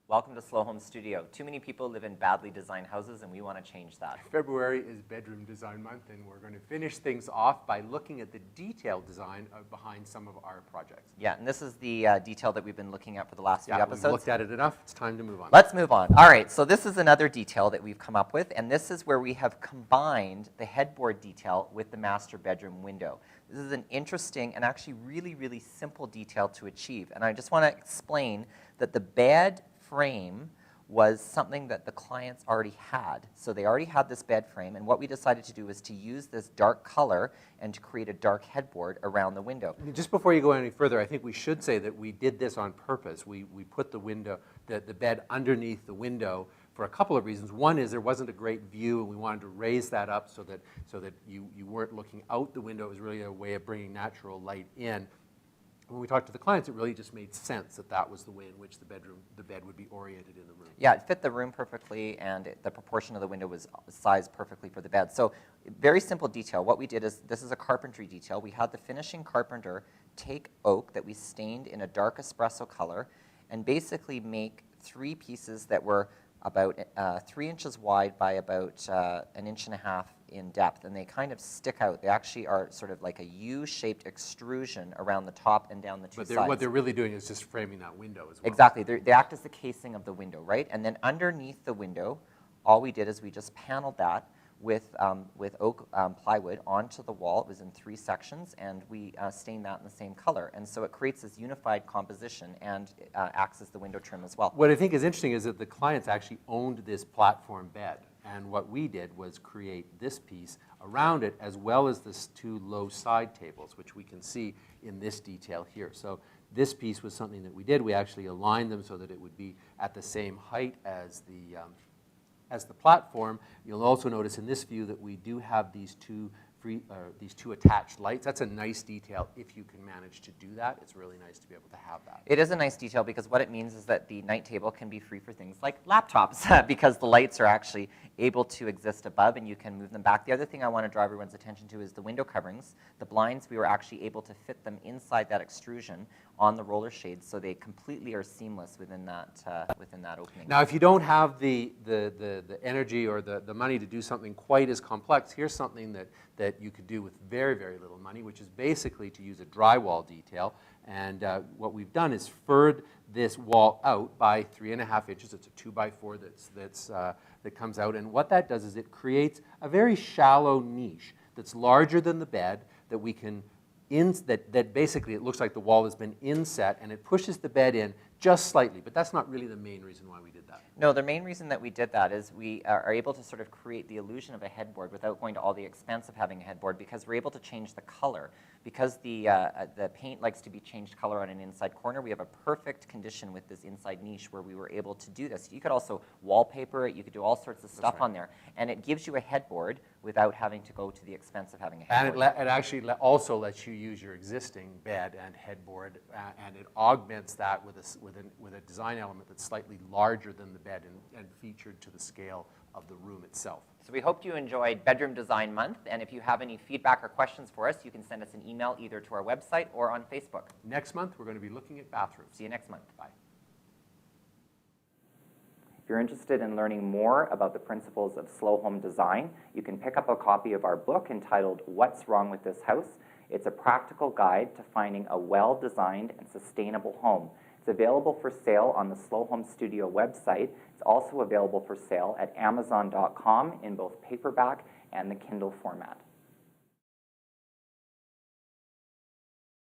Welcome to Slow Home Studio. Too many people live in badly designed houses, and we want to change that. February is Bedroom Design Month, and we're going to finish things off by looking at the detailed design behind some of our projects. Yeah, and this is the detail that we've been looking at for the last few episodes. We've looked at it enough. It's time to move on. Let's move on. All right, so this is another detail that we've come up with, and this is where we have combined the headboard detail with the master bedroom window. This is an interesting and actually really, really simple detail to achieve, and I just want to explain that the bed frame was something that the clients already had. So they already had this bed frame, and what we decided to do was to use this dark color and to create a dark headboard around the window. Just before you go any further, I think we should say that we did this on purpose. We put the bed underneath the window for a couple of reasons. One is there wasn't a great view, and we wanted to raise that up so that you weren't looking out the window. It was really a way of bringing natural light in. When we talked to the clients, it really just made sense that that was the way in which the bed would be oriented in the room. Yeah, it fit the room perfectly, and the proportion of the window was sized perfectly for the bed. So very simple detail. What we did is, this is a carpentry detail. We had the finishing carpenter take oak that we stained in a dark espresso color and basically make 3 pieces that were about 3 inches wide by about 1.5 inches in depth, and they kind of stick out. They actually are sort of like a U-shaped extrusion around the top and down the two sides. What they're really doing is just framing that window as well. Exactly. They act as the casing of the window, right? And then underneath the window, all we did is we just paneled that with oak plywood onto the wall. It was in 3 sections, and we stained that in the same color. And so it creates this unified composition and acts as the window trim as well. What I think is interesting is that the clients actually owned this platform bed. And what we did was create this piece around it, as well as the 2 low side tables, which we can see in this detail here. So this piece was something that we did. We actually aligned them so that it would be at the same height as the platform. You'll also notice in this view that we do have these two attached lights. That's a nice detail if you can manage to do that. It's really nice to be able to have that. It is a nice detail because what it means is that the night table can be free for things like laptops because the lights are actually able to exist above and you can move them back. The other thing I want to draw everyone's attention to is the window coverings. The blinds, we were actually able to fit them inside that extrusion on the roller shades, so they completely are seamless within that opening. Now, if you don't have the energy or the money to do something quite as complex, here's something that you could do with very, very little money, which is basically to use a drywall detail. And what we've done is furred this wall out by 3.5 inches. It's a 2x4 that comes out. And what that does is it creates a very shallow niche that's larger than the bed that we can that basically it looks like the wall has been inset, and it pushes the bed in just slightly, but that's not really the main reason why we did that. No, the main reason that we did that is we are able to sort of create the illusion of a headboard without going to all the expense of having a headboard, because we're able to change the color. Because the paint likes to be changed color on an inside corner, we have a perfect condition with this inside niche where we were able to do this. You could also wallpaper it, you could do all sorts of stuff on there, and it gives you a headboard without having to go to the expense of having a headboard. And it actually also lets you use your existing bed and headboard, and it augments that with a design element that's slightly larger than the bed and featured to the scale of the room itself. So we hope you enjoyed Bedroom Design Month, and if you have any feedback or questions for us, you can send us an email either to our website or on Facebook. Next month, we're going to be looking at bathrooms. See you next month. Bye. If you're interested in learning more about the principles of slow home design, you can pick up a copy of our book entitled What's Wrong with This House? It's a practical guide to finding a well-designed and sustainable home. It's available for sale on the Slow Home Studio website. It's also available for sale at Amazon.com in both paperback and the Kindle format.